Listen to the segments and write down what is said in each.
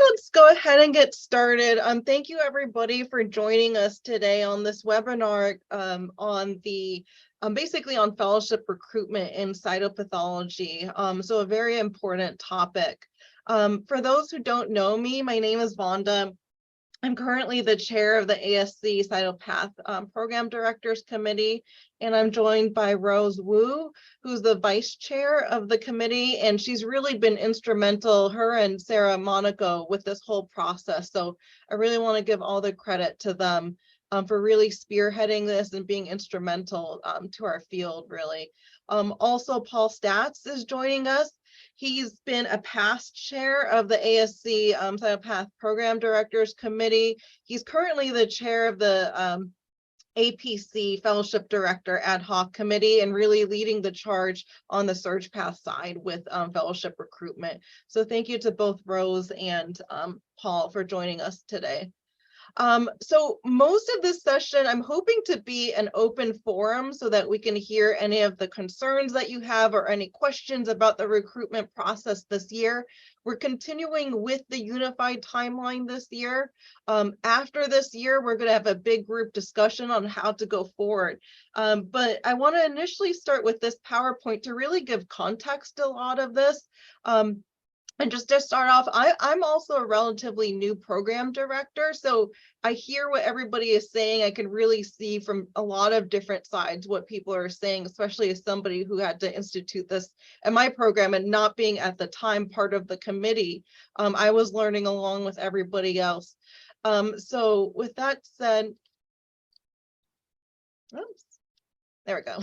let's go ahead and get started. Thank you everybody for joining us today on this webinar on the basically on fellowship recruitment in cytopathology. So a very important topic. For those who don't know me, my name is Vanda. I'm currently the chair of the ASC Cytopath Program Directors Committee, and I'm joined by Rose Wu, who's the vice chair of the committee, and she's really been instrumental, her and Sarah Monaco, with this whole process. So I really want to give all the credit to them for really spearheading this and being instrumental to our field, really. Also, Paul Staats is joining us. He's been a past chair of the ASC Cytopath Program Directors Committee. He's currently the chair of the APC Fellowship Director Ad Hoc Committee and really leading the charge on the SurgePath side with fellowship recruitment. So thank you to both Rose and Paul for joining us today. So most of this session, I'm hoping to be an open forum so that we can hear any of the concerns that you have or any questions about the recruitment process this year. We're continuing with the unified timeline this year. After this year, we're going to have a big group discussion on how to go forward. But I want to initially start with this PowerPoint to really give context to a lot of this. And just to start off, I'm also a relatively new program director, so I hear what everybody is saying. I can really see from a lot of different sides what people are saying, especially as somebody who had to institute this in my program and not being at the time part of the committee. I was learning along with everybody else. So with that said, oops, there we go.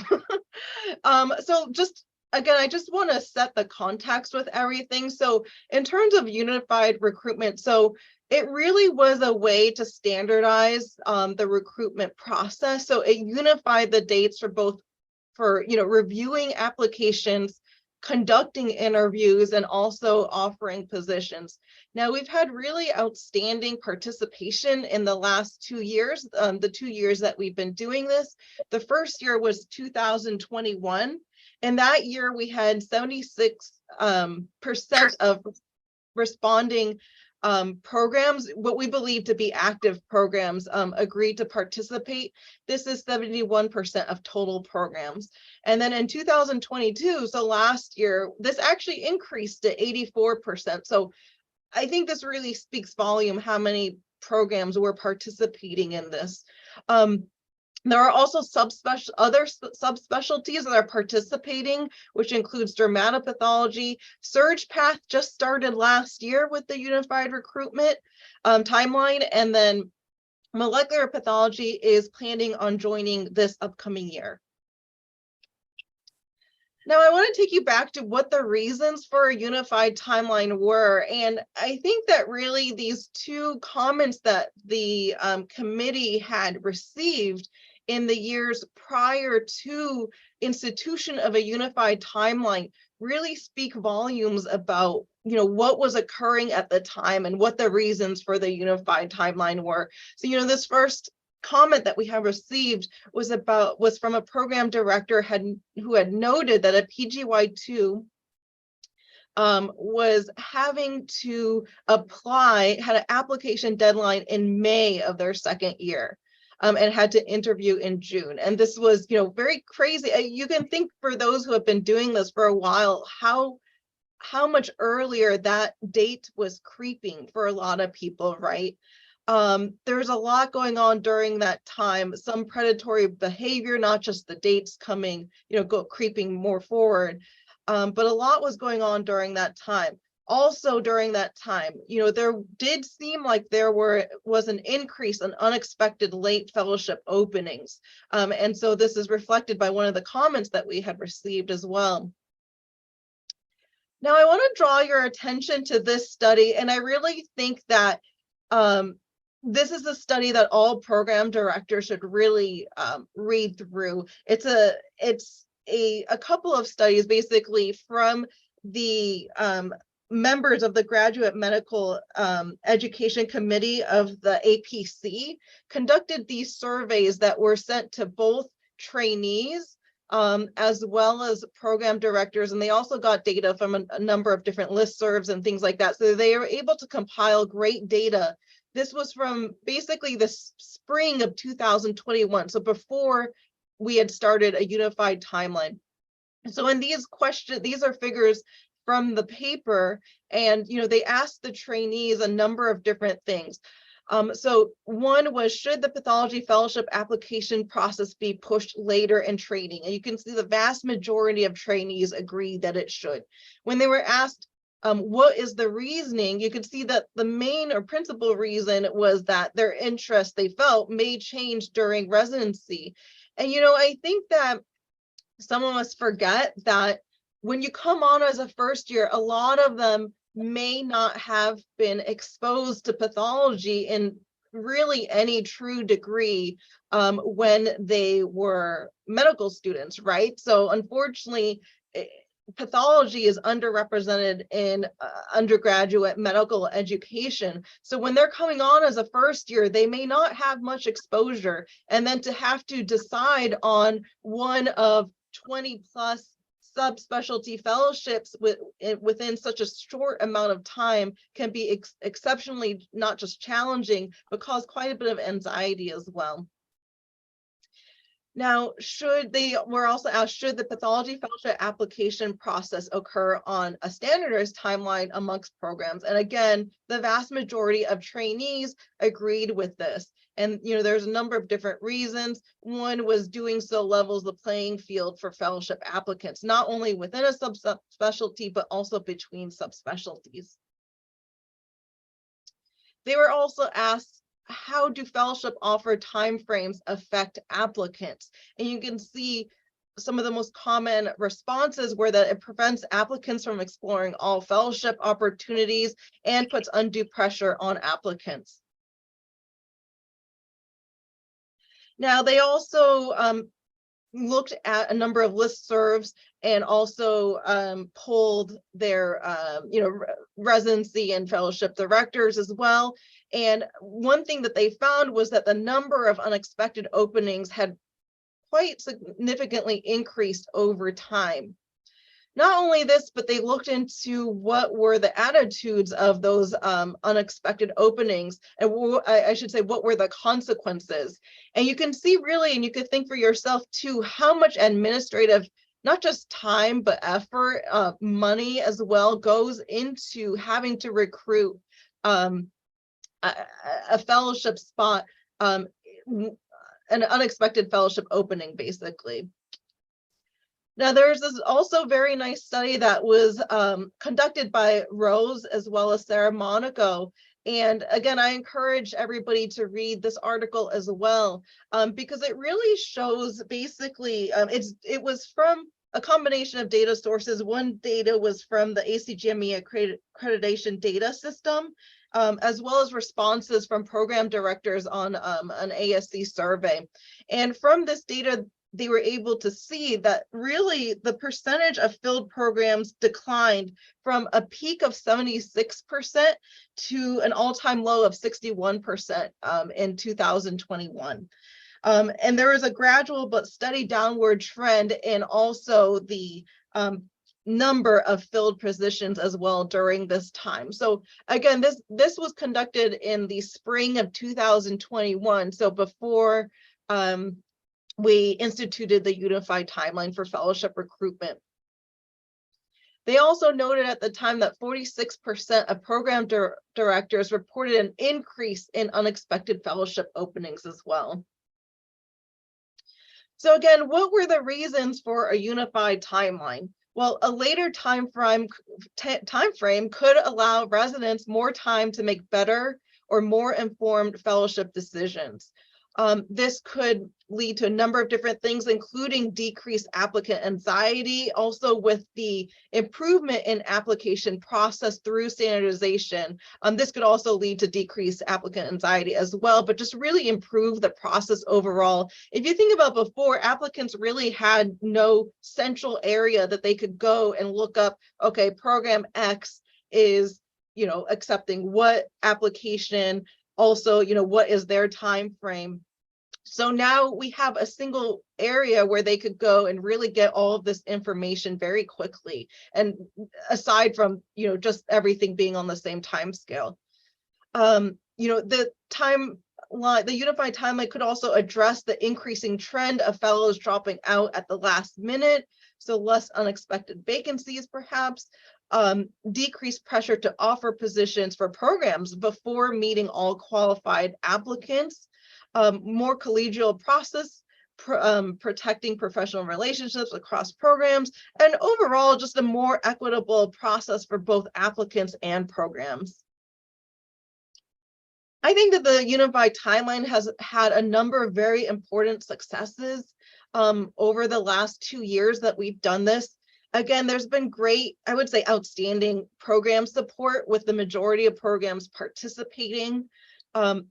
So just again, I just want to set the context with everything. So in terms of unified recruitment, so it really was a way to standardize the recruitment process. So it unified the dates for both reviewing applications, conducting interviews, and also offering positions. Now, we've had really outstanding participation in the last 2 years, the 2 years that we've been doing this. The first year was 2021. And that year we had 76% of responding programs, what we believe to be active programs, agreed to participate. This is 71% of total programs. And then in 2022, so last year, this actually increased to 84%. So I think this really speaks volume how programs were participating in this. There are also other subspecialties that are participating, which includes dermatopathology. SurgePath just started last year with the unified recruitment timeline, and then molecular pathology is planning on joining this upcoming year. Now, I want to take you back to what the reasons for a unified timeline were. And I think that really these two comments that the committee had received in the years prior to institution of a unified timeline really speak volumes about what was occurring at the time and what the reasons for the unified timeline were. So this first comment that we have received was from a program director who had noted that a PGY2 was having to apply, had an application deadline in May of their second year. And had to interview in June. And this was, very crazy. You can think, for those who have been doing this for a while, how much earlier that date was creeping for a lot of people, right? There's a lot going on during that time, some predatory behavior, not just the dates coming, creeping more forward, but a lot was going on during that time. Also during that time, there did seem like there was an increase in unexpected late fellowship openings. And so this is reflected by one of the comments that we had received as well. Now, I want to draw your attention to this study, and I really think that this is a study that all program directors should really read through. It's a couple of studies basically from the members of the Graduate Medical Education Committee of the APC conducted these surveys that were sent to both trainees as well as program directors, and they also got data from a number of different listservs and things like that. So they were able to compile great data. This was from basically the spring of 2021, so before we had started a unified timeline. So in these questions, these are figures from the paper, and they asked the trainees a number of different things. So one was, should the pathology fellowship application process be pushed later in training? And you can see the vast majority of trainees agreed that it should. When they were asked, what is the reasoning, you can see that the main or principal reason was that their interest, they felt, may change during residency. And I think that some of us forget that when you come on as a first year, a lot of them may not have been exposed to pathology in really any true degree when they were medical students, right? So unfortunately, pathology is underrepresented in undergraduate medical education. So when they're coming on as a first year, they may not have much exposure. And then to have to decide on one of 20 plus subspecialty fellowships within such a short amount of time can be exceptionally not just challenging, but cause quite a bit of anxiety as well. Now, we're also asked, should the pathology fellowship application process occur on a standardized timeline amongst programs? And again, the vast majority of trainees agreed with this. And there's a number of different reasons. One was doing so levels the playing field for fellowship applicants, not only within a subspecialty, but also between subspecialties. They were also asked, how do fellowship offer timeframes affect applicants? And you can see some of the most common responses were that it prevents applicants from exploring all fellowship opportunities and puts undue pressure on applicants. Now, they also looked at a number of listservs and also polled their residency and fellowship directors as well. And one thing that they found was that the number of unexpected openings had quite significantly increased over time. Not only this, but they looked into what were the attitudes of those unexpected openings, and I should say, what were the consequences. And you can see really, and you could think for yourself too, how much administrative, not just time, but effort, money as well, goes into having to recruit a fellowship spot, an unexpected fellowship opening, basically. Now, there's this also very nice study that was conducted by Rose as well as Sarah Monaco. And again, I encourage everybody to read this article as well, because it really shows basically, it was from a combination of data sources. One data was from the ACGME accreditation data system, as well as responses from program directors on an ASC survey. And from this data, they were able to see that really the percentage of filled programs declined from a peak of 76% to an all-time low of 61% in 2021. And there was a gradual but steady downward trend in also the number of filled positions as well during this time. So again, this was conducted in the spring of 2021, so before we instituted the unified timeline for fellowship recruitment. They also noted at the time that 46% of program directors reported an increase in unexpected fellowship openings as well. So again, what were the reasons for a unified timeline? Well, a later time frame could allow residents more time to make better or more informed fellowship decisions. This could lead to a number of different things, including decreased applicant anxiety, also with the improvement in application process through standardization. This could also lead to decreased applicant anxiety as well, but just really improve the process overall. If you think about before, applicants really had no central area that they could go and look up, okay, program X is, accepting what application, also, what is their time frame. So now we have a single area where they could go and really get all of this information very quickly. And aside from, just everything being on the same time scale. The unified timeline could also address the increasing trend of fellows dropping out at the last minute. So less unexpected vacancies, perhaps, decreased pressure to offer positions for programs before meeting all qualified applicants, more collegial process, protecting professional relationships across programs, and overall just a more equitable process for both applicants and programs. I think that the unified timeline has had a number of very important successes over the last 2 years that we've done this. Again, there's been great, I would say outstanding program support with the majority of programs participating.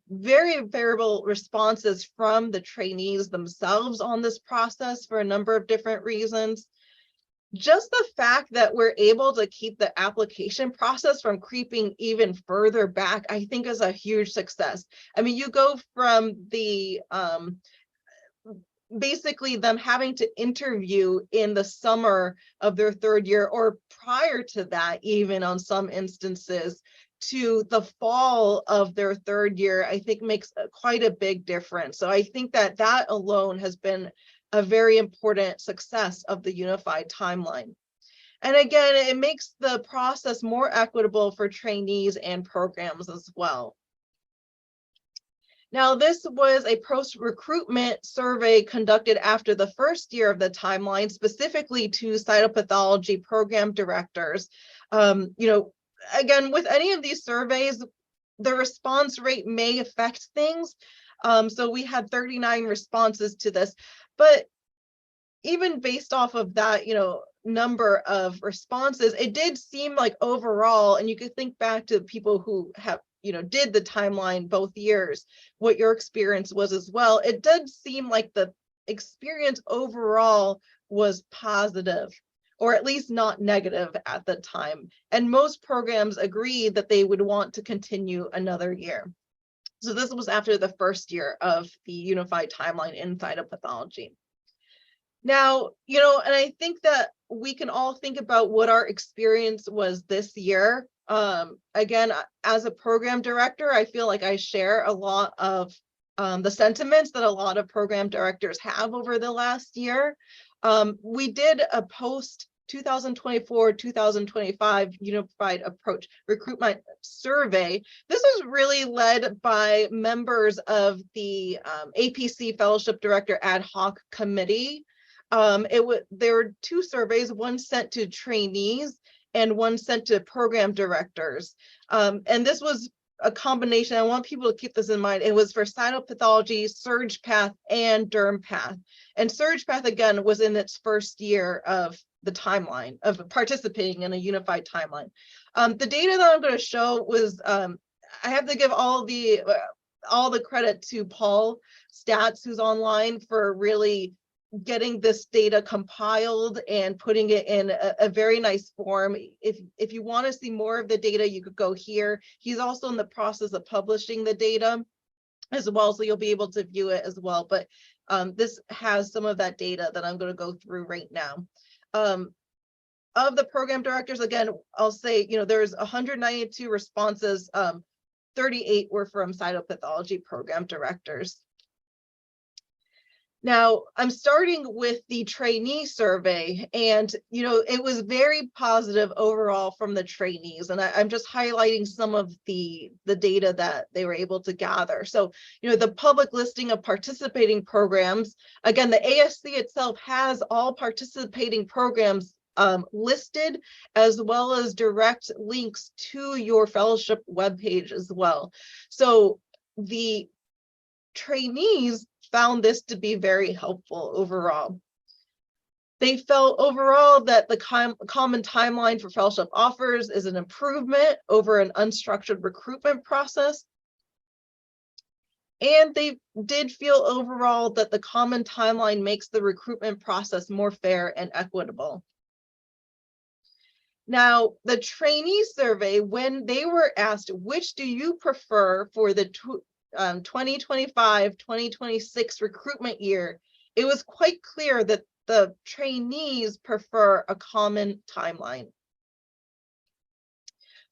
Very favorable responses from the trainees themselves on this process for a number of different reasons. Just the fact that we're able to keep the application process from creeping even further back, I think is a huge success. I mean, you go from the basically them having to interview in the summer of their 3rd year or prior to that, even on some instances, to the fall of their 3rd year, I think makes quite a big difference. So I think that that alone has been a very important success of the unified timeline. And again, it makes the process more equitable for trainees and programs as well. Now, this was a post-recruitment survey conducted after the 1st year of the timeline, specifically to cytopathology program directors. Again, with any of these surveys, the response rate may affect things. So we had 39 responses to this, but even based off of that, number of responses, it did seem like overall, and you could think back to people who have, did the timeline both years, what your experience was as well. It did seem like the experience overall was positive, or at least not negative at the time. And most programs agreed that they would want to continue another year. So this was after the 1st year of the unified timeline in cytopathology. Now, and I think that we can all think about what our experience was this year. Again, as a program director, I feel like I share a lot of the sentiments that a lot of program directors have over the last year. We did a post 2024-2025 Unified Approach Recruitment Survey. This was really led by members of the APC Fellowship Director Ad Hoc Committee. There were 2 surveys, one sent to trainees and one sent to program directors. And this was a combination. I want people to keep this in mind. It was for cytopathology, surge path, and derm path. And surge path, again, was in its 1st year of the timeline of participating in a unified timeline. The data that I'm going to show was, I have to give all the credit to Paul Staats, who's online, for really getting this data compiled and putting it in a very nice form. If you want to see more of the data, you could go here. He's also in the process of publishing the data as well, so you'll be able to view it as well. But this has some of that data that I'm going to go through right now. Of the program directors, again, I'll say, there's 192 responses, 38 were from cytopathology program directors. Now, I'm starting with the trainee survey, and it was very positive overall from the trainees, and I'm just highlighting some of the data that they were able to gather. So, the public listing of participating programs, again, the ASC itself has all participating programs listed, as well as direct links to your fellowship webpage as well. So the trainees found this to be very helpful overall. They felt overall that the common timeline for fellowship offers is an improvement over an unstructured recruitment process. And they did feel overall that the common timeline makes the recruitment process more fair and equitable. Now, the trainee survey, when they were asked, which do you prefer for the 2025-2026 recruitment year, it was quite clear that the trainees prefer a common timeline.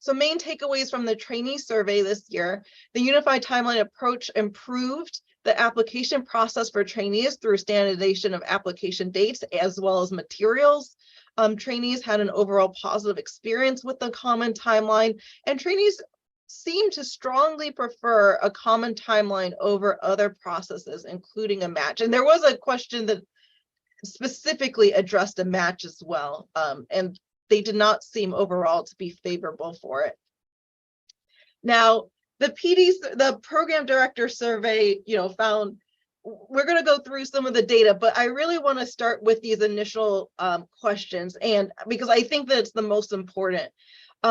So main takeaways from the trainee survey this year: the unified timeline approach improved the application process for trainees through standardization of application dates as well as materials. Trainees had an overall positive experience with the common timeline, and trainees seem to strongly prefer a common timeline over other processes, including a match. And there was a question that specifically addressed a match as well, and they did not seem overall to be favorable for it. Now, the program director survey, found, we're going to go through some of the data, but I really want to start with these initial questions, and because I think that it's the most important.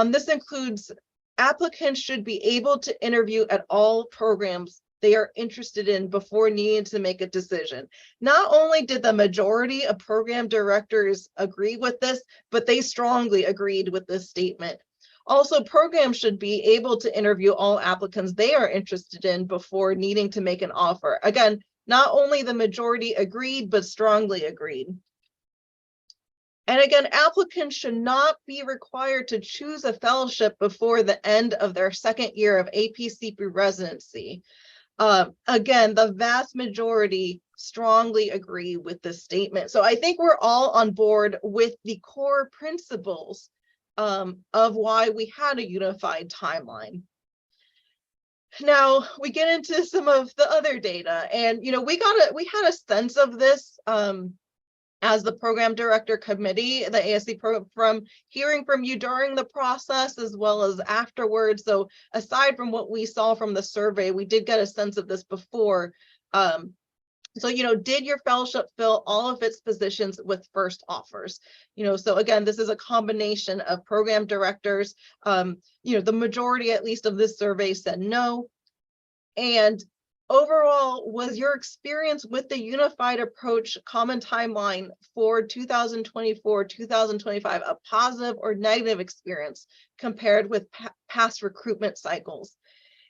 This includes applicants should be able to interview at all programs they are interested in before needing to make a decision. Not only did the majority of program directors agree with this, but they strongly agreed with this statement. Also, programs should be able to interview all applicants they are interested in before needing to make an offer. Again, not only the majority agreed, but strongly agreed. And again, applicants should not be required to choose a fellowship before the end of their second year of APCP residency. Again, the vast majority strongly agree with this statement. So I think we're all on board with the core principles of why we had a unified timeline. Now we get into some of the other data, and we had a sense of this as the program director committee, the ASC program, from hearing from you during the process as well as afterwards. So aside from what we saw from the survey, we did get a sense of this before. So, did your fellowship fill all of its positions with first offers? So again, this is a combination of program directors. The majority, at least, of this survey said no. And overall, was your experience with the unified approach common timeline for 2024-2025 a positive or negative experience compared with past recruitment cycles?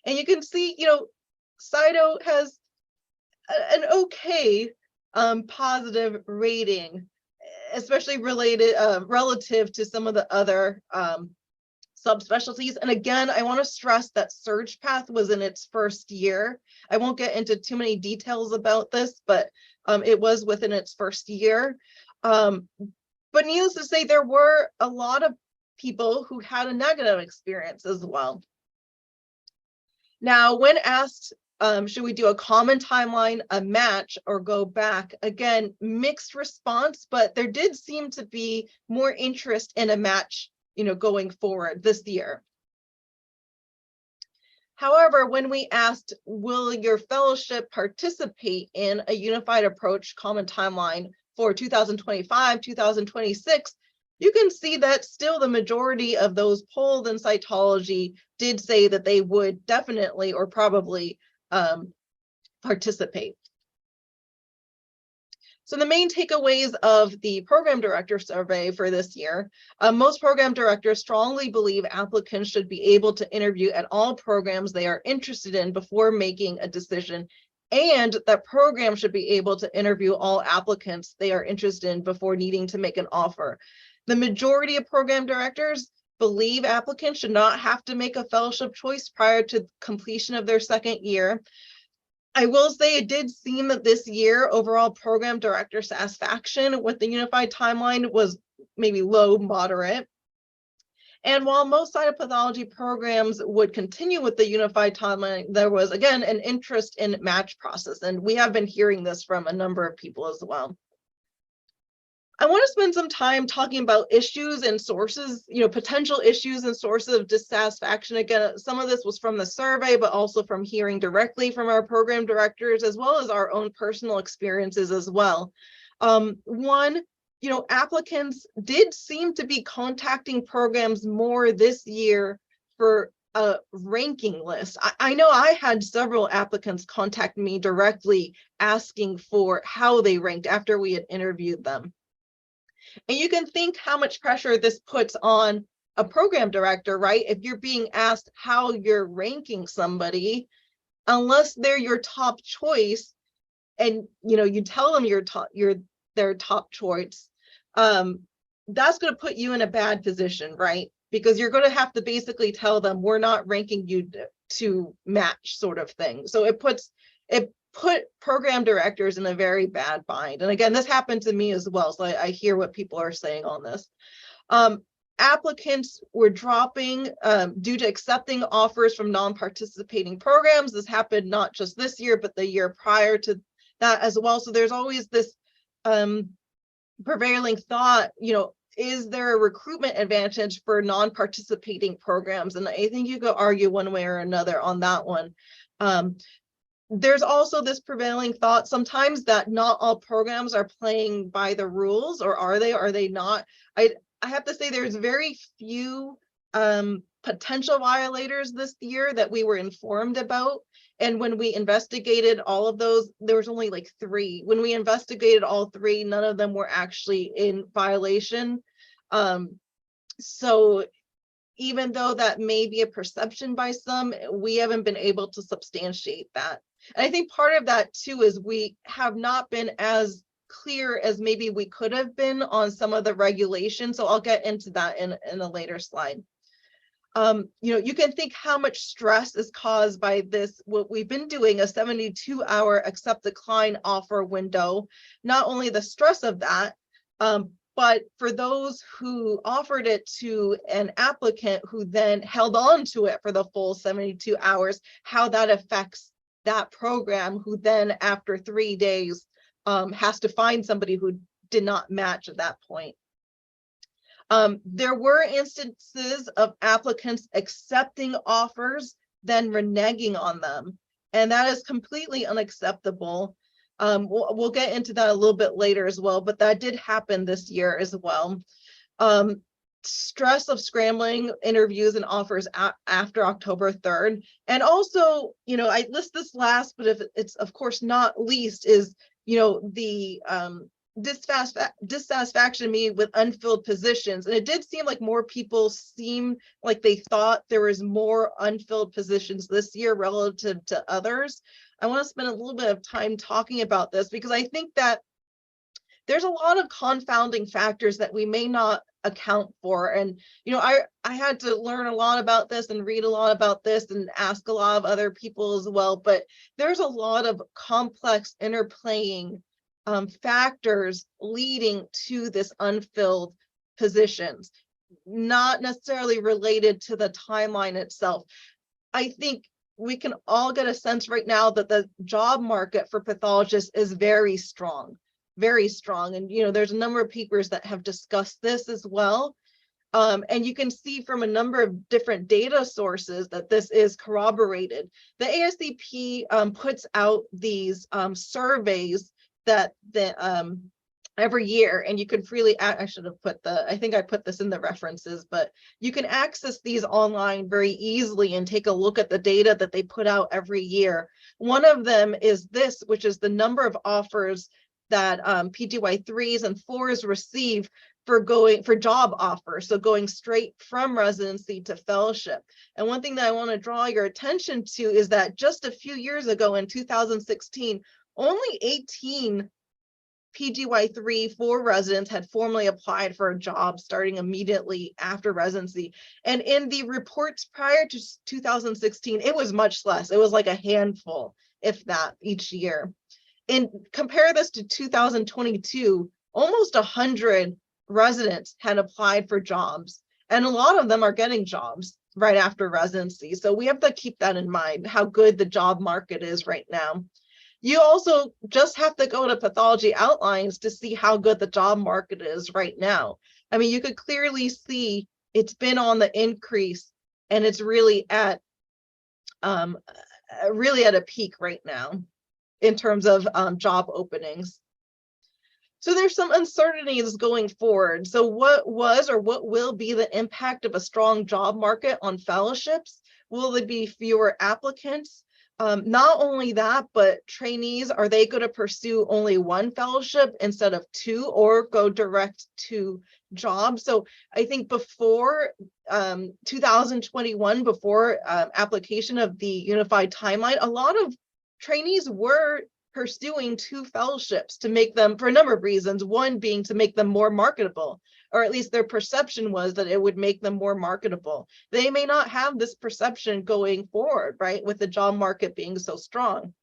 And you can see, Cyto has an okay positive rating, especially relative to some of the other subspecialties. And again, I want to stress that SurgePath was in its first year. I won't get into too many details about this, but it was within its first year. But needless to say, there were a lot of people who had a negative experience as well. Now, when asked, should we do a common timeline, a match, or go back? Again, mixed response, but there did seem to be more interest in a match going forward this year. However, when we asked, will your fellowship participate in a unified approach common timeline for 2025-2026, you can see that still the majority of those polled in cytology did say that they would definitely or probably participate. So the main takeaways of the program director survey for this year: most program directors strongly believe applicants should be able to interview at all programs they are interested in before making a decision, and that programs should be able to interview all applicants they are interested in before needing to make an offer. The majority of program directors believe applicants should not have to make a fellowship choice prior to completion of their second year. I will say it did seem that this year overall program director satisfaction with the unified timeline was maybe low, moderate. And while most cytopathology programs would continue with the unified timeline, there was again an interest in match process, and we have been hearing this from a number of people as well. I want to spend some time talking about issues and sources, potential issues and sources of dissatisfaction. Again, some of this was from the survey, but also from hearing directly from our program directors, as well as our own personal experiences as well. One, applicants did seem to be contacting programs more this year for a ranking list. I know I had several applicants contact me directly asking for how they ranked after we had interviewed them. And you can think how much pressure this puts on a program director, right? If you're being asked how you're ranking somebody, unless they're your top choice, and you tell them you're their top choice, that's going to put you in a bad position, right? Because you're going to have to basically tell them, we're not ranking you to match, sort of thing. So it put program directors in a very bad bind. And again, this happened to me as well, so I hear what people are saying on this. Applicants were dropping due to accepting offers from non-participating programs. This happened not just this year, but the year prior to that as well. So there's always this prevailing thought, is there a recruitment advantage for non-participating programs? And I think you could argue one way or another on that one. There's also this prevailing thought sometimes that not all programs are playing by the rules, or are they not? I have to say there's very few potential violators this year that we were informed about. And when we investigated all of those, there was only like 3. When we investigated all 3, none of them were actually in violation. So even though that may be a perception by some, we haven't been able to substantiate that. And I think part of that too is we have not been as clear as maybe we could have been on some of the regulations. So I'll get into that in a later slide. You can think how much stress is caused by this, what we've been doing, a 72-hour accept decline offer window. Not only the stress of that, but for those who offered it to an applicant who then held on to it for the full 72 hours, how that affects that program, who then after 3 days has to find somebody who did not match at that point. There were instances of applicants accepting offers, then reneging on them, and that is completely unacceptable. We'll get into that a little bit later as well, but that did happen this year as well. Stress of scrambling interviews and offers after October 3rd. And also, I list this last, but if it's of course not least, is the dissatisfaction me with unfilled positions. And it did seem like more people seem like they thought there was more unfilled positions this year relative to others. I want to spend a little bit of time talking about this because I think that there's a lot of confounding factors that we may not account for. And I had to learn a lot about this and read a lot about this and ask a lot of other people as well, but there's a lot of complex interplaying factors leading to this unfilled positions, not necessarily related to the timeline itself. I think we can all get a sense right now that the job market for pathologists is very strong, very strong. And there's a number of papers that have discussed this as well. And you can see from a number of different data sources that this is corroborated. The ASCP puts out these surveys that every year, and you can freely, I should have put I think I put this in the references, but you can access these online very easily and take a look at the data that they put out every year. One of them is this, which is the number of offers that PGY 3s and 4s receive for job offers, so going straight from residency to fellowship. And one thing that I want to draw your attention to is that just a few years ago in 2016, only 18 PGY 3-4 residents had formally applied for a job starting immediately after residency. And in the reports prior to 2016, it was much less. It was like a handful, if that, each year. And compare this to 2022, almost 100 residents had applied for jobs, and a lot of them are getting jobs right after residency. So we have to keep that in mind, how good the job market is right now. You also just have to go to Pathology Outlines to see how good the job market is right now. I mean, you could clearly see it's been on the increase, and it's really at a peak right now in terms of job openings. So there's some uncertainties going forward. So what was or what will be the impact of a strong job market on fellowships? Will there be fewer applicants? Not only that, but trainees, are they going to pursue only one fellowship instead of 2, or go direct to jobs. So I think before 2021, before application of the unified timeline, a lot of trainees were pursuing 2 fellowships to make them, for a number of reasons, one being to make them more marketable, or at least their perception was that it would make them more marketable. They may not have this perception going forward, right, with the job market being so strong.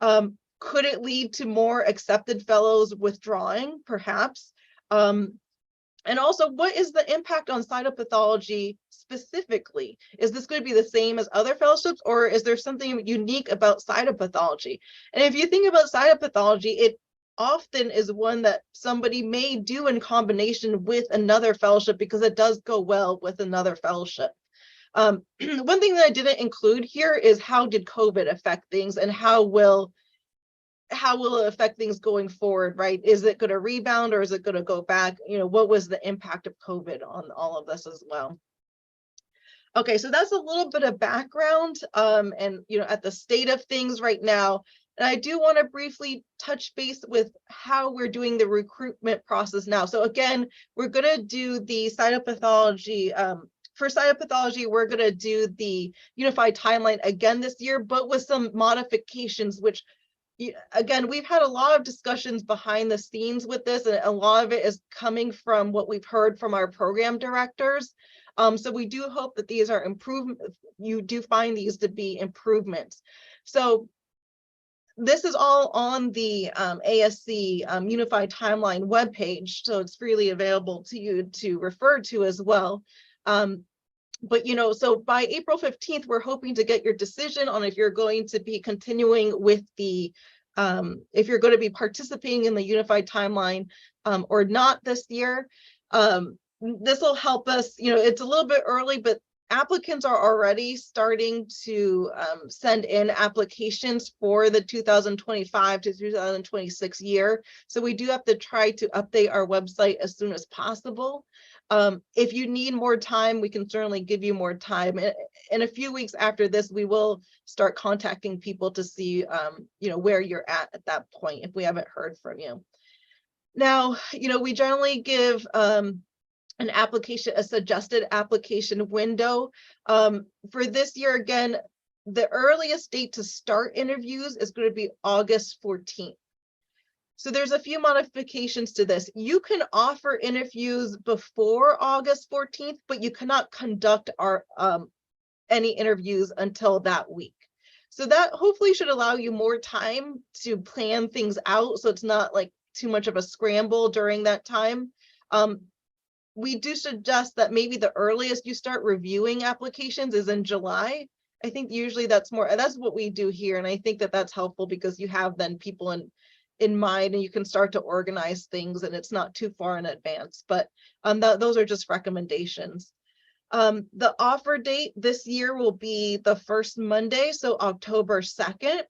Could it lead to more accepted fellows withdrawing? Perhaps. And also, what is the impact on cytopathology specifically? Is this going to be the same as other fellowships, or is there something unique about cytopathology? And if you think about cytopathology, it often is one that somebody may do in combination with another fellowship because it does go well with another fellowship. One thing that I didn't include here is how did COVID affect things, and how will it affect things going forward, right? Is it going to rebound, or is it going to go back? You know, what was the impact of COVID on all of this as well? Okay, so that's a little bit of background, and you know, at the state of things right now. And I do want to briefly touch base with how we're doing the recruitment process now. So again, we're going to do the cytopathology. For cytopathology, we're going to do the unified timeline again this year, but with some modifications, which again, we've had a lot of discussions behind the scenes with this, and a lot of it is coming from what we've heard from our program directors. So we do hope that these are improvements. You do find these to be improvements. So this is all on the ASC Unified Timeline webpage, so it's freely available to you to refer to as well. But you know, so by April 15th, we're hoping to get your decision on if you're going to be continuing with the, if you're going to be participating in the unified timeline or not this year. This will help us, you know, it's a little bit early, but applicants are already starting to send in applications for the 2025 to 2026 year. So we do have to try to update our website as soon as possible. If you need more time, we can certainly give you more time. In a few weeks after this, we will start contacting people to see, you know, where you're at that point, if we haven't heard from you. Now, you know, we generally give an application, a suggested application window. For this year, again, the earliest date to start interviews is going to be August 14th. So there's a few modifications to this. You can offer interviews before August 14th, but you cannot conduct any interviews until that week. So that hopefully should allow you more time to plan things out, so it's not like too much of a scramble during that time. We do suggest that maybe the earliest you start reviewing applications is in July. I think usually that's what we do here, and I think that that's helpful because you have then people in mind, and you can start to organize things, and it's not too far in advance. But those are just recommendations. The offer date this year will be the first Monday, so October 2nd.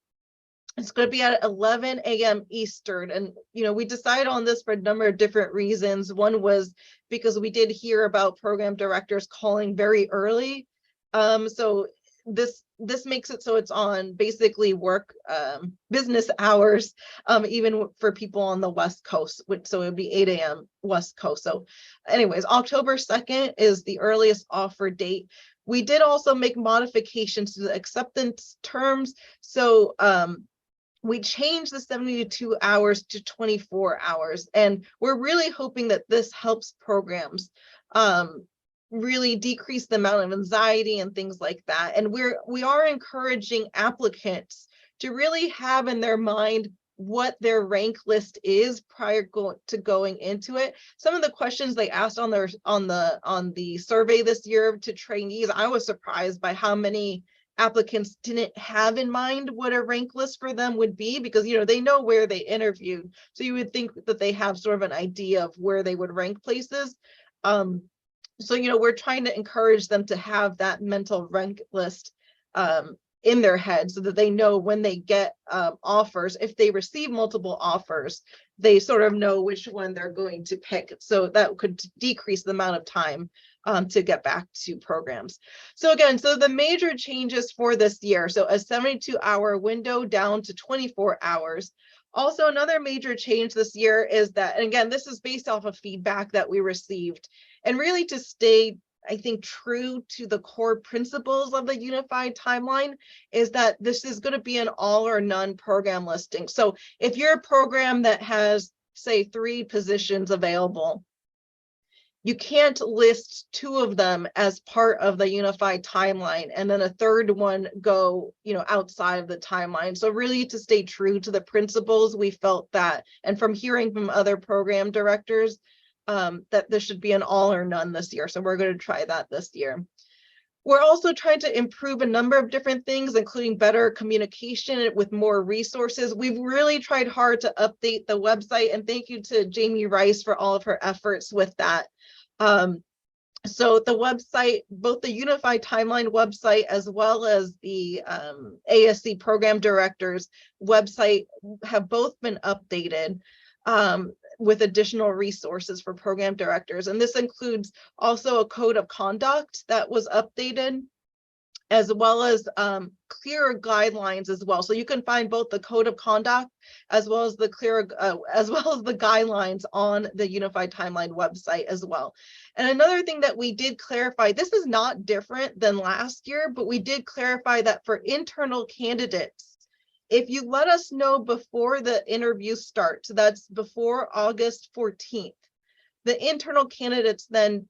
It's going to be at 11 a.m. Eastern. And, you know, we decided on this for a number of different reasons. One was because we did hear about program directors calling very early. So this makes it so it's on basically work business hours, even for people on the West Coast, so it would be 8 a.m. West Coast. So anyways, October 2nd is the earliest offer date. We did also make modifications to the acceptance terms. So we changed the 72 hours to 24 hours, and we're really hoping that this helps programs really decrease the amount of anxiety and things like that. And we are encouraging applicants to really have in their mind what their rank list is prior to going into it. Some of the questions they asked on the survey this year to trainees, I was surprised by how many applicants didn't have in mind what a rank list for them would be, because, you know, they know where they interviewed. So you would think that they have sort of an idea of where they would rank places. So, you know, we're trying to encourage them to have that mental rank list in their head, so that they know when they get offers, if they receive multiple offers, they sort of know which one they're going to pick. So that could decrease the amount of time to get back to programs. So again, so the major changes for this year, so a 72-hour window down to 24 hours. Also, another major change this year is that, and again, this is based off of feedback that we received, and really to stay, I think, true to the core principles of the unified timeline, is that this is going to be an all or none program listing. So if you're a program that has, say, 3 positions available, you can't list 2 of them as part of the unified timeline and then a third one go, outside of the timeline. So really, to stay true to the principles, we felt that, and from hearing from other program directors, that this should be an all or none this year. So we're going to try that this year. We're also trying to improve a number of different things, including better communication with more resources. We've really tried hard to update the website, and thank you to Jamie Rice for all of her efforts with that. So the website, both the Unified Timeline website as well as the ASC Program Directors website have both been updated with additional resources for program directors. And this includes also a code of conduct that was updated, as well as clearer guidelines as well. So you can find both the code of conduct as well as the guidelines on the Unified Timeline website as well. And another thing that we did clarify, this is not different than last year, but we did clarify that for internal candidates, if you let us know before the interview starts, so that's before August 14th, the internal candidates then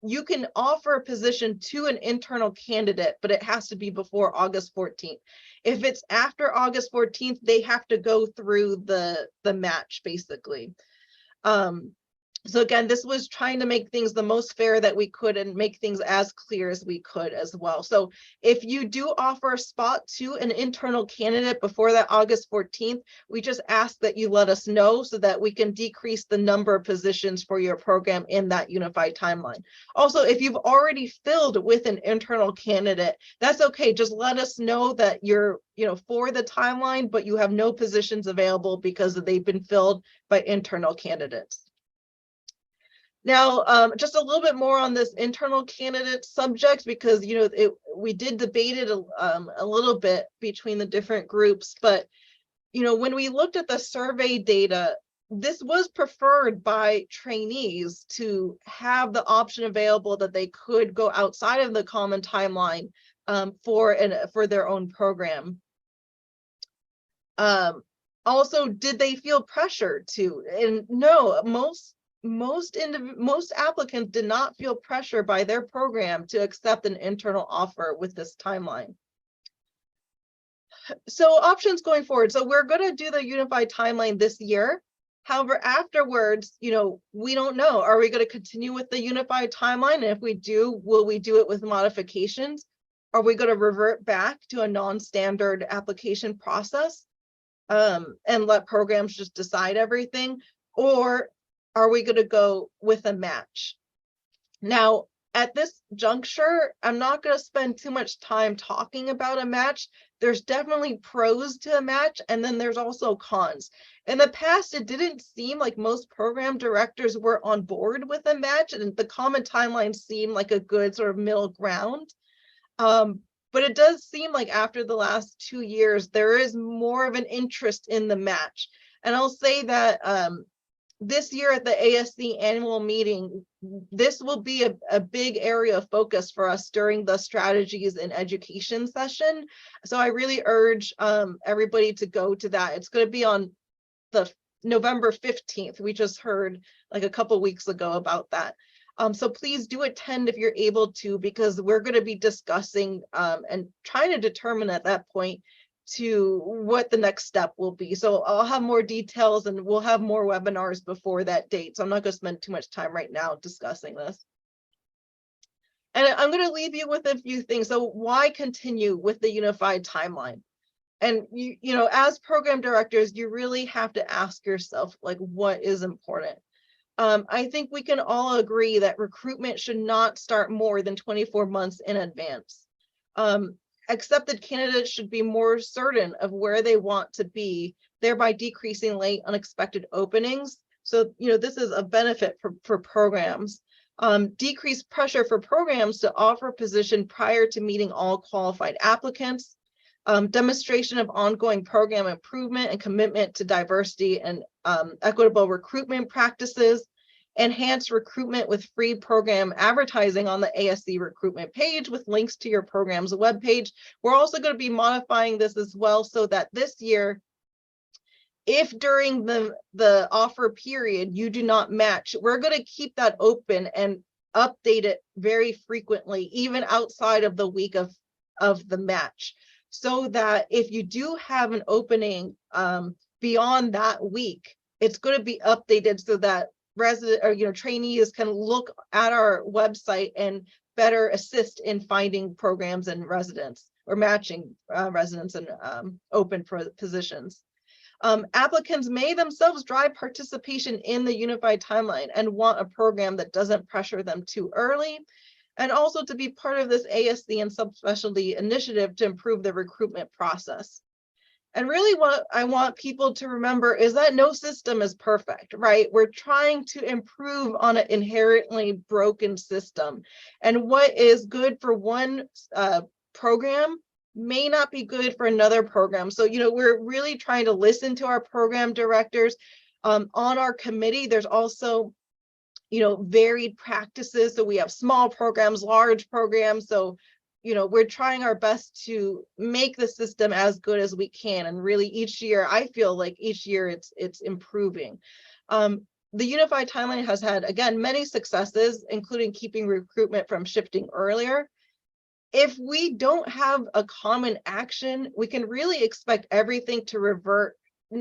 you can offer a position to an internal candidate, but it has to be before August 14th. If it's after August 14th, they have to go through the match, basically. So again, this was trying to make things the most fair that we could and make things as clear as we could as well. So if you do offer a spot to an internal candidate before that August 14th, we just ask that you let us know so that we can decrease the number of positions for your program in that unified timeline. Also, if you've already filled with an internal candidate, that's okay. Just let us know that you're for the timeline, but you have no positions available because they've been filled by internal candidates. Now, just a little bit more on this internal candidate subject, because we did debate it a little bit between the different groups, but when we looked at the survey data, this was preferred by trainees to have the option available that they could go outside of the common timeline for their own program. Also, did they feel pressured to? And no, most applicants did not feel pressure by their program to accept an internal offer with this timeline. So options going forward. So we're going to do the unified timeline this year. However, afterwards, we don't know. Are we going to continue with the unified timeline? And if we do, will we do it with modifications? Are we going to revert back to a non-standard application process and let programs just decide everything? Or are we going to go with a match? Now, at this juncture, I'm not going to spend too much time talking about a match. There's definitely pros to a match, and then there's also cons. In the past, it didn't seem like most program directors were on board with a match, and the common timeline seemed like a good sort of middle ground. But it does seem like after the last 2 years, there is more of an interest in the match. And I'll say that this year at the ASC annual meeting, this will be a big area of focus for us during the strategies in education session. So I really urge everybody to go to that. It's going to be on the November 15th. We just heard like a couple weeks ago about that. So please do attend if you're able to, because we're going to be discussing and trying to determine at that point to what the next step will be. So I'll have more details and we'll have more webinars before that date. So I'm not going to spend too much time right now discussing this. And I'm going to leave you with a few things. So why continue with the unified timeline? And as program directors, you really have to ask yourself, like, what is important? I think we can all agree that recruitment should not start more than 24 months in advance. Accepted candidates should be more certain of where they want to be, thereby decreasing late unexpected openings. So, this is a benefit for programs. Decreased pressure for programs to offer a position prior to meeting all qualified applicants. demonstration of ongoing program improvement and commitment to diversity and equitable recruitment practices, enhance recruitment with free program advertising on the ASC recruitment page with links to your program's webpage. We're also going to be modifying this as well so that this year, if during the offer period you do not match, we're going to keep that open and update it very frequently, even outside of the week of the match, so that if you do have an opening beyond that week, it's going to be updated so that trainees can look at our website and better assist in finding programs and residents, or matching residents and open positions. Applicants may themselves drive participation in the unified timeline and want a program that doesn't pressure them too early, and also to be part of this ASC and subspecialty initiative to improve the recruitment process. And really what I want people to remember is that no system is perfect, right? We're trying to improve on an inherently broken system. And what is good for one program may not be good for another program. So, we're really trying to listen to our program directors. On our committee, there's also, varied practices. So we have small programs, large programs. So, we're trying our best to make the system as good as we can. And really each year, I feel like each year it's improving. The unified timeline has had, again, many successes, including keeping recruitment from shifting earlier. If we don't have a common action, we can really expect everything to revert,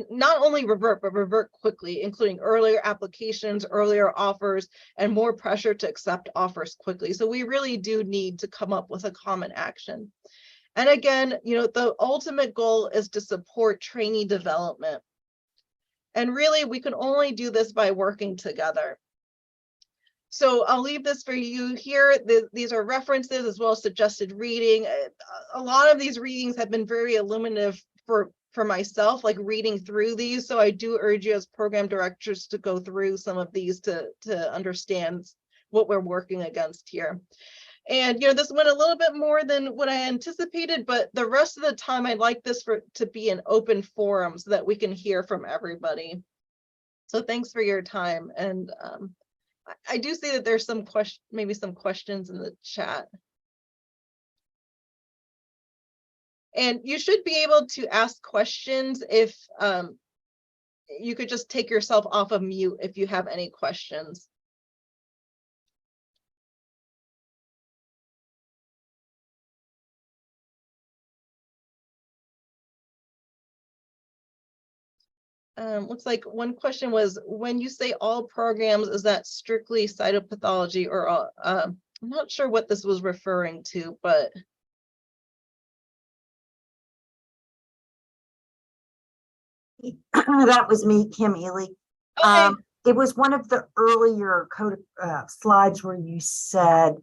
not only revert, but revert quickly, including earlier applications, earlier offers, and more pressure to accept offers quickly. So we really do need to come up with a common action. And again, the ultimate goal is to support trainee development. And really, we can only do this by working together. So I'll leave this for you here. These are references as well as suggested reading. A lot of these readings have been very illuminative for myself, like reading through these. So I do urge you as program directors to go through some of these to understand what we're working against here. And this went a little bit more than what I anticipated, but the rest of the time I'd like this to be an open forum so that we can hear from everybody. So thanks for your time. And I do see that there's maybe some questions in the chat. And you should be able to ask questions if you could just take yourself off of mute if you have any questions. Looks like one question was, when you say all programs, is that strictly cytopathology or I'm not sure what this was referring to, but that was me, Kim Ely. okay. It was one of the earlier code slides where you said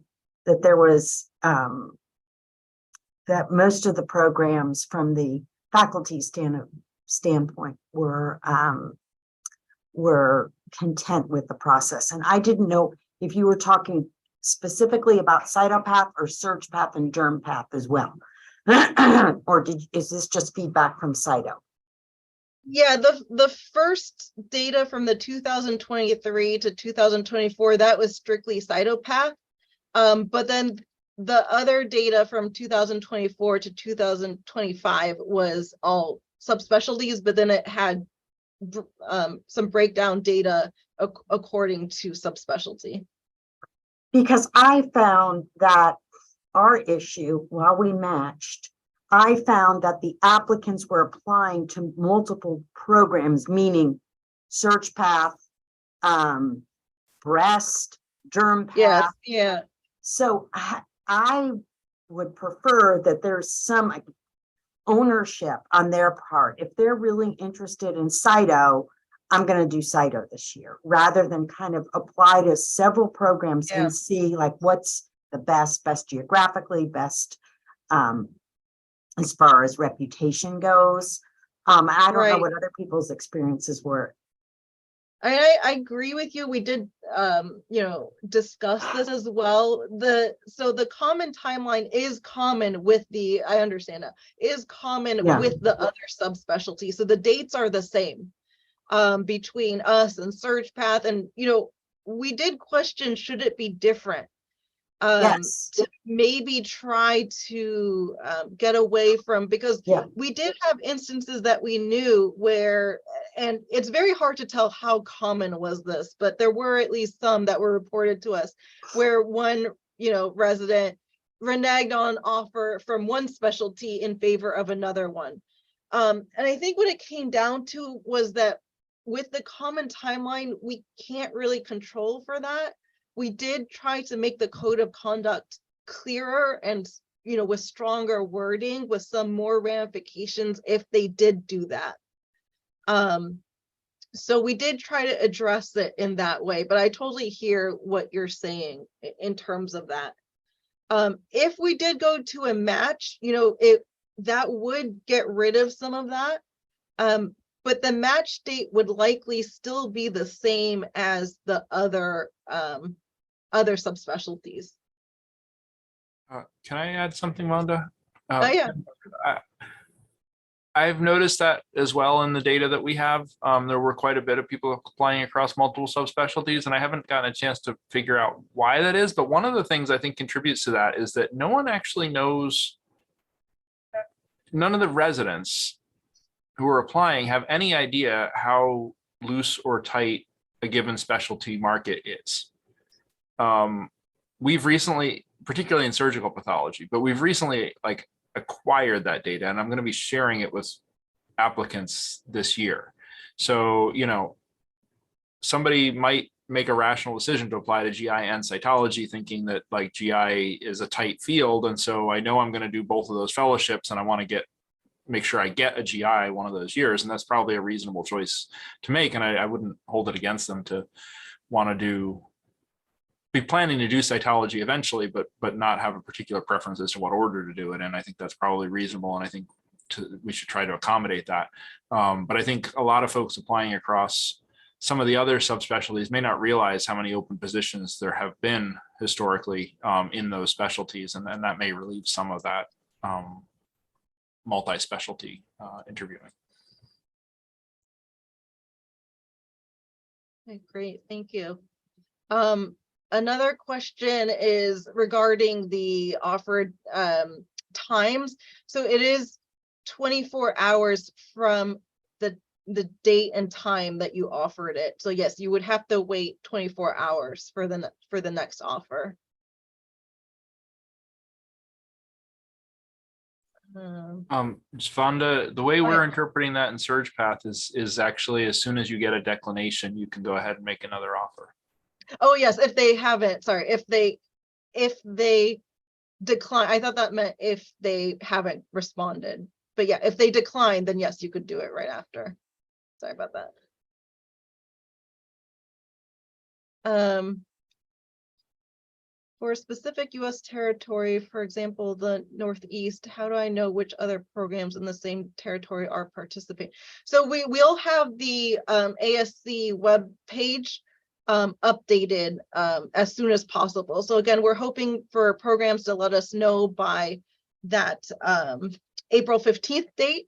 that there was that most of the programs from the faculty standpoint were content with the process. And I didn't know if you were talking specifically about Cytopath or SearchPath and DermPath as well. Or is this just feedback from Cyto? Yeah, the first data from the 2023 to 2024, that was strictly Cytopath. But then the other data from 2024 to 2025 was all subspecialties, but then it had some breakdown data according to subspecialty. Because I found that our issue, while we matched, I found that the applicants were applying to multiple programs, meaning SearchPath, breast, DermPath. Yes, yeah. So I would prefer that there's some ownership on their part. If they're really interested in Cyto, I'm going to do Cyto this year, rather than kind of apply to several programs and see like what's the best geographically, best as far as reputation goes. I don't know what other people's experiences were. I agree with you. We did discuss this as well. So the common timeline is common with I understand that, is common with the other subspecialties. So the dates are the same between us and SurgePath. And, we did question, should it be different? To maybe try to get away from, because we did have instances that we knew where, and it's very hard to tell how common was this, but there were at least some that were reported to us where one, resident reneged on offer from one specialty in favor of another one. And I think what it came down to was that with the common timeline, we can't really control for that. We did try to make the code of conduct clearer and, with stronger wording, with some more ramifications if they did do that. So we did try to address it in that way, but I totally hear what you're saying in terms of that. If we did go to a match, that would get rid of some of that. But the match date would likely still be the same as the other subspecialties. Can I add something, Vanda? Oh, yeah. I've noticed that as well in the data that we have. There were quite a bit of people applying across multiple subspecialties, and I haven't gotten a chance to figure out why that is. But one of the things I think contributes to that is that no one actually knows, none of the residents who are applying have any idea how loose or tight a given specialty market is. We've recently, particularly in surgical pathology, but we've recently acquired that data, and I'm going to be sharing it with applicants this year. So, somebody might make a rational decision to apply to GI and cytology, thinking that GI is a tight field. And so I know I'm going to do both of those fellowships, and I want to make sure I get a GI one of those years. And that's probably a reasonable choice to make. And I wouldn't hold it against them to want to be planning to do cytology eventually, but not have a particular preference as to what order to do it in. I think that's probably reasonable. And I think we should try to accommodate that. But I think a lot of folks applying across some of the other subspecialties may not realize how many open positions there have been historically in those specialties. And that may relieve some of that multi-specialty interviewing. Okay, great, thank you. Another question is regarding the offered times. So it is 24 hours from the date and time that you offered it. So yes, you would have to wait 24 hours for the next offer. Vanda, the way we're interpreting that in SurgePath is actually as soon as you get a declination, you can go ahead and make another offer. Oh yes, if they haven't, sorry, if they decline, I thought that meant if they haven't responded. But yeah, if they decline, then yes, you could do it right after. Sorry about that. For a specific US territory, for example, the Northeast, how do I know which other programs in the same territory are participating? So we'll have the ASC web page updated as soon as possible. So again, we're hoping for programs to let us know by that April 15th date.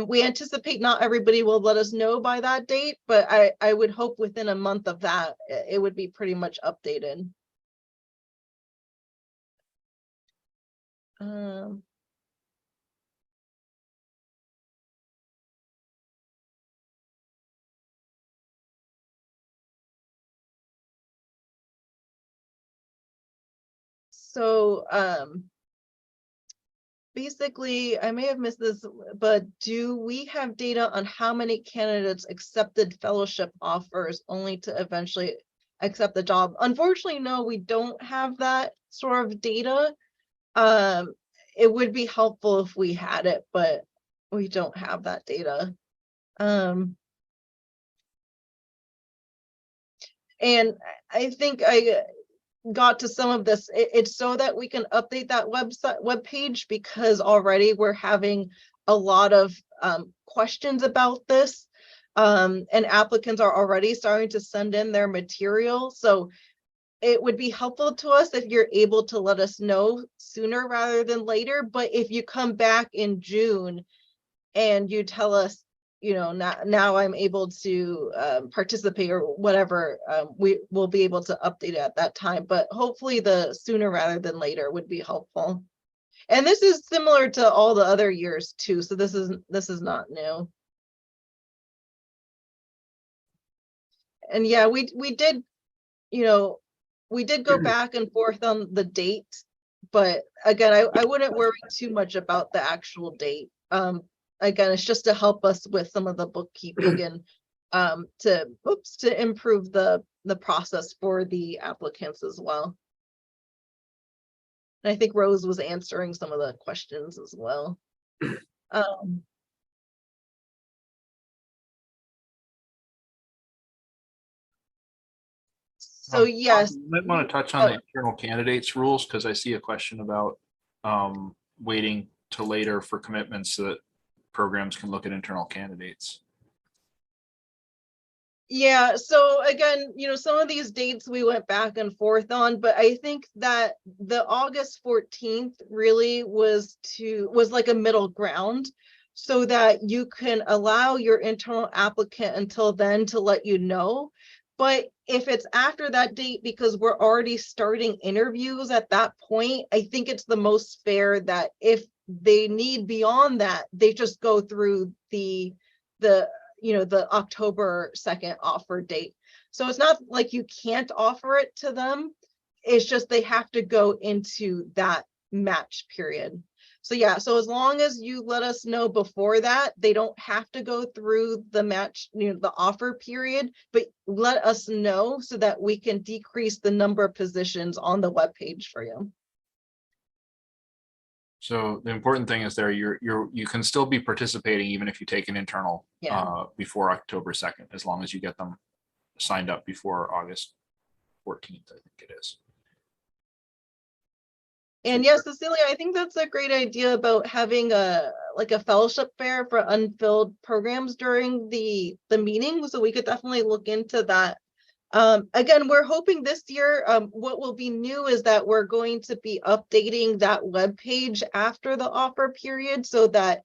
We anticipate not everybody will let us know by that date, but I would hope within a month of that, it would be pretty much updated. So basically, I may have missed this, but do we have data on how many candidates accepted fellowship offers only to eventually accept the job? Unfortunately, no, we don't have that sort of data. It would be helpful if we had it, but we don't have that data. And I think I got to some of this. It's so that we can update that web page, because already we're having a lot of questions about this. and applicants are already starting to send in their material. So it would be helpful to us if you're able to let us know sooner rather than later. But if you come back in June and you tell us, you know, now I'm able to participate or whatever, we will be able to update it at that time. But hopefully the sooner rather than later would be helpful. And this is similar to all the other years too. So this is not new. And yeah, we did, you know, we did go back and forth on the date, but again, I wouldn't worry too much about the actual date. Again, it's just to help us with some of the bookkeeping and to improve the process for the applicants as well. And I think Rose was answering some of the questions as well. So yes. You might want to touch on the internal candidates rules, because I see a question about waiting till later for commitments so that programs can look at internal candidates. Yeah, so again, you know, some of these dates we went back and forth on, but I think that the August 14th really was like a middle ground, so that you can allow your internal applicant until then to let you know. But if it's after that date, because we're already starting interviews at that point, I think it's the most fair that if they need beyond that, they just go through the you know, the October 2nd offer date. So it's not like you can't offer it to them. It's just they have to go into that match period. So yeah, so as long as you let us know before that, they don't have to go through the match, you know, the offer period, but let us know so that we can decrease the number of positions on the webpage for you. So the important thing is there, you can still be participating even if you take an internal before October 2nd, as long as you get them signed up before August 14th, I think it is. And yes, Cecilia, I think that's a great idea about having a fellowship fair for unfilled programs during the meeting. So we could definitely look into that. Again, we're hoping this year, what will be new is that we're going to be updating that web page after the offer period, so that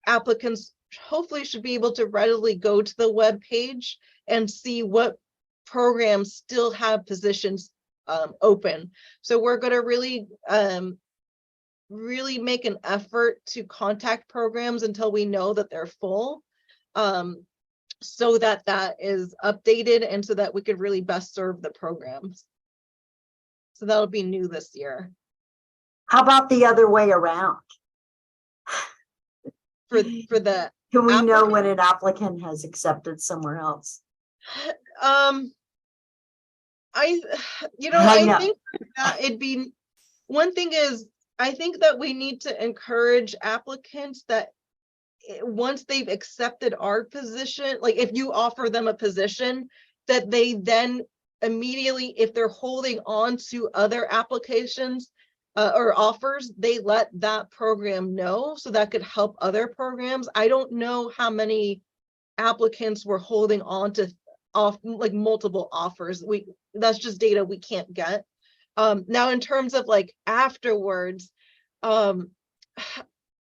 applicants hopefully should be able to readily go to the web page and see what programs still have positions open. So we're going to really make an effort to contact programs until we know that they're full, so that is updated and so that we could really best serve the programs. So that'll be new this year. How about the other way around? For the Can we know when an applicant has accepted somewhere else? I think that it'd be, one thing is, I think that we need to encourage applicants that once they've accepted our position, like if you offer them a position, that they then immediately, if they're holding on to other applications or offers, they let that program know, so that could help other programs. I don't know how many applicants were holding on to like multiple offers. That's just data we can't get. Now in terms of like afterwards,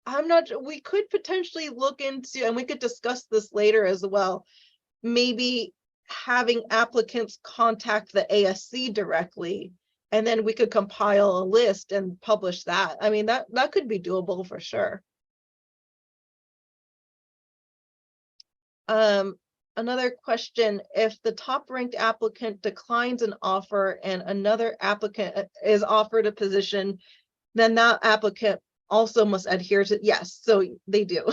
I'm not, we could potentially look into, and we could discuss this later as well, maybe having applicants contact the ASC directly, and then we could compile a list and publish that. I mean, that could be doable for sure. Another question, if the top ranked applicant declines an offer and another applicant is offered a position, then that applicant also must adhere to, yes, so they do.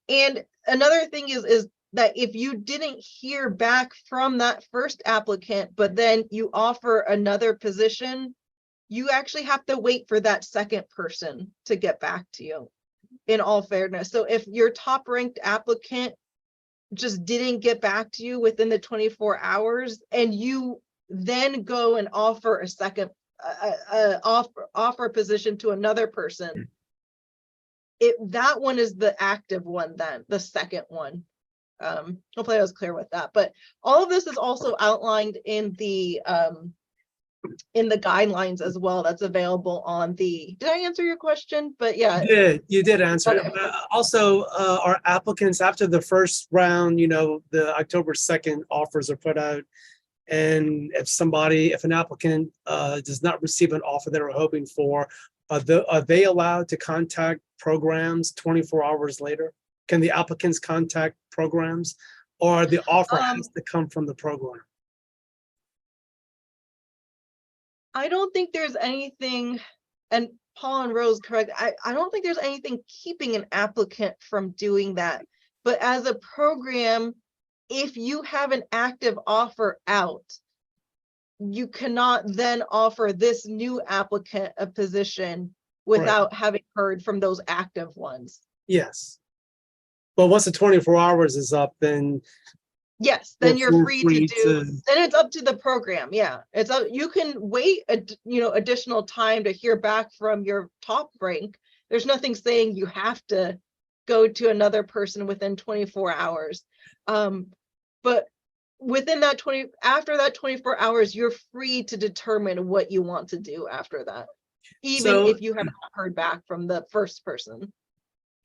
And another thing is that if you didn't hear back from that first applicant, but then you offer another position, you actually have to wait for that second person to get back to you, in all fairness. So if your top ranked applicant just didn't get back to you within the 24 hours and you then go and offer a second offer a position to another person, that one is the active one, then the second one. Hopefully I was clear with that, but all of this is also outlined in the guidelines as well. That's available on the, did I answer your question? But yeah. You did answer it. Okay. But also, our applicants after the first round, the October 2nd offers are put out. And if an applicant does not receive an offer they were hoping for, are they allowed to contact programs 24 hours later? Can the applicants contact programs, or the offer has to come from the program? I don't think there's anything, and Paul and Rose, correct, I don't think there's anything keeping an applicant from doing that. But as a program, if you have an active offer out, you cannot then offer this new applicant a position without having heard from those active ones. Yes. But once the 24 hours is up, then yes, then you're free to do, then it's up to the program. Yeah, it's up, you can wait additional time to hear back from your top rank. There's nothing saying you have to go to another person within 24 hours. But within that after that 24 hours, you're free to determine what you want to do after that, even if you have not heard back from the first person.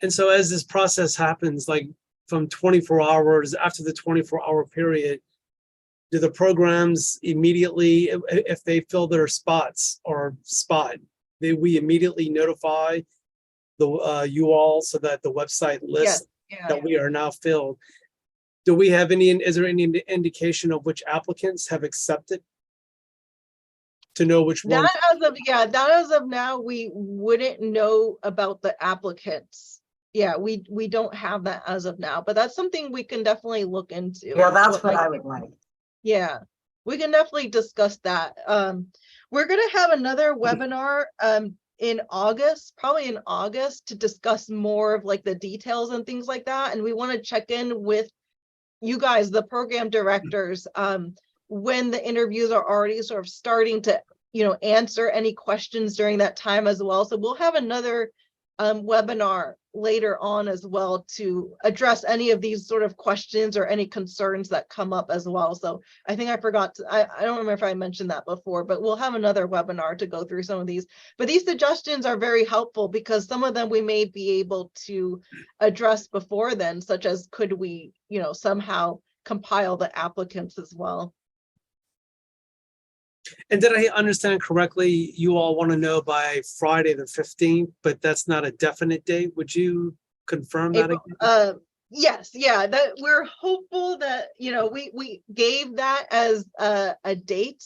And so as this process happens, like from 24 hours, after the 24-hour period, do the programs immediately, if they fill their spots or we immediately notify you all so that the website lists that we are now filled? Do we have is there any indication of which applicants have accepted? To know which ones? That as of now, we wouldn't know about the applicants. Yeah, we don't have that as of now, but that's something we can definitely look into. Yeah, that's what I would like. Yeah, we can definitely discuss that. We're gonna have another webinar in August, probably in August, to discuss more of like the details and things like that. And we want to check in with you guys, the program directors, when the interviews are already sort of starting to, answer any questions during that time as well. So we'll have another webinar later on as well to address any of these sort of questions or any concerns that come up as well. So I think I forgot to, I don't remember if I mentioned that before, but we'll have another webinar to go through some of these. But these suggestions are very helpful because some of them we may be able to address before then, such as could we, somehow compile the applicants as well. And did I understand correctly, you all want to know by Friday the 15th, but that's not a definite date? Would you confirm that again? Yes, yeah, that we're hopeful that, we gave that as a date,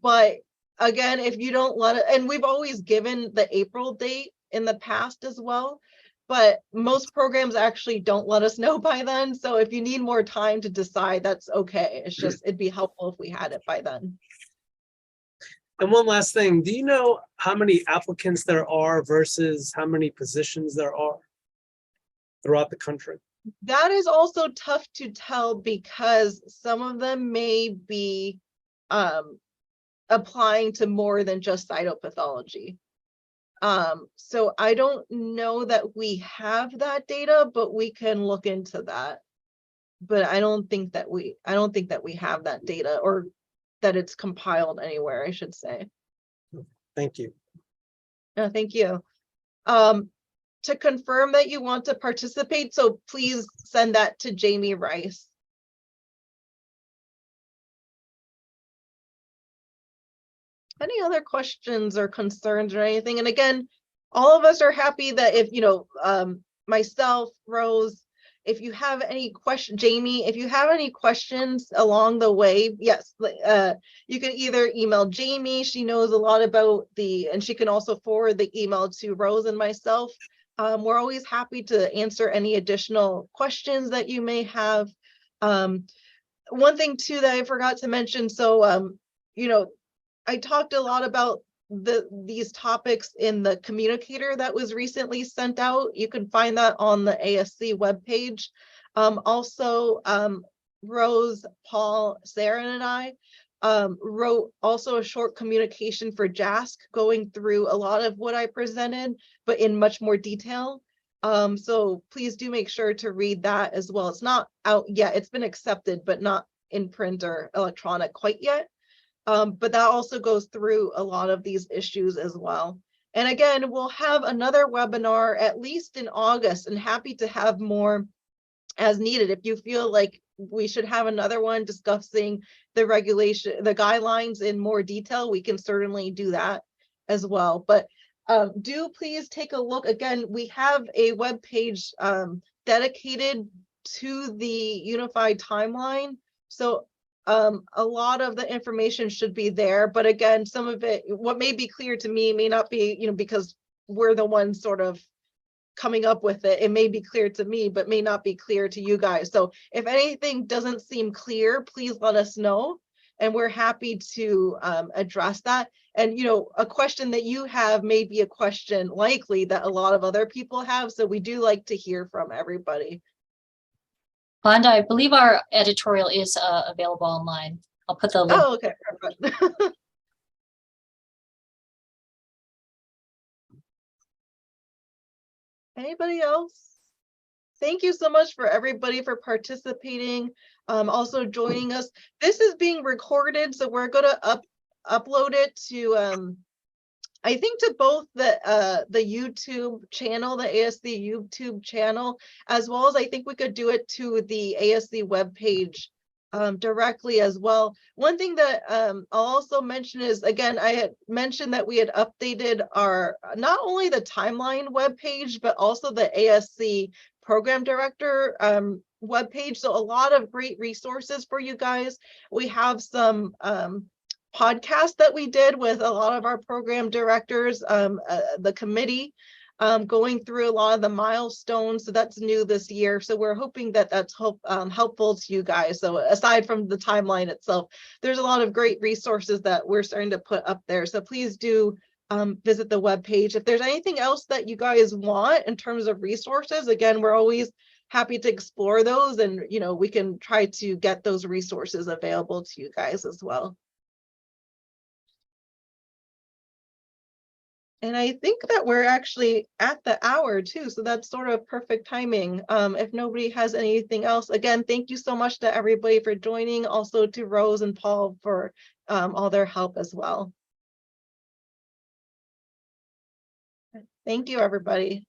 but again, if you don't let it, and we've always given the April date in the past as well, but most programs actually don't let us know by then. So if you need more time to decide, that's okay. It's just, it'd be helpful if we had it by then. And one last thing, do you know how many applicants there are versus how many positions there are throughout the country? That is also tough to tell because some of them may be applying to more than just cytopathology. So I don't know that we have that data, but we can look into that. But I don't think that we have that data, or that it's compiled anywhere, I should say. Thank you. No, thank you. To confirm that you want to participate, so please send that to Jamie Rice. Any other questions or concerns or anything? And again, all of us are happy that if, myself, Rose, if you have any questions, Jamie, if you have any questions along the way, yes, you can either email Jamie. She knows a lot about and she can also forward the email to Rose and myself. We're always happy to answer any additional questions that you may have. One thing too that I forgot to mention, so, I talked a lot about these topics in the communicator that was recently sent out. You can find that on the ASC webpage. Also, Rose, Paul, Sarah, and I wrote also a short communication for JASC going through a lot of what I presented, but in much more detail. So please do make sure to read that as well. It's not out yet. It's been accepted, but not in print or electronic quite yet. But that also goes through a lot of these issues as well. And again, we'll have another webinar at least in August, and happy to have more as needed. If you feel like we should have another one discussing the regulation, the guidelines in more detail, we can certainly do that as well. But do please take a look. Again, we have a web page dedicated to the unified timeline. So a lot of the information should be there, but again, some of it, what may be clear to me may not be, because we're the ones sort of coming up with it. It may be clear to me, but may not be clear to you guys. So if anything doesn't seem clear, please let us know, and we're happy to address that. And a question that you have may be a question likely that a lot of other people have. So we do like to hear from everybody. Vanda, I believe our editorial is available online. I'll put the link. Oh, okay, perfect. Anybody else? Thank you so much for everybody for participating, also joining us. This is being recorded, so we're going to upload it to I think to both the YouTube channel, the ASC YouTube channel, as well as I think we could do it to the ASC webpage directly as well. One thing that I'll also mention is, again, I had mentioned that we had updated our, not only the timeline webpage, but also the ASC program director webpage. So a lot of great resources for you guys. We have some podcast that we did with a lot of our program directors, the committee, going through a lot of the milestones. So that's new this year. So we're hoping that that's helpful to you guys. So aside from the timeline itself, there's a lot of great resources that we're starting to put up there. So please do visit the webpage. If there's anything else that you guys want in terms of resources, again, we're always happy to explore those, and we can try to get those resources available to you guys as well. And I think that we're actually at the hour too, so that's sort of perfect timing. If nobody has anything else, again, thank you so much to everybody for joining, also to Rose and Paul for all their help as well. Thank you, everybody.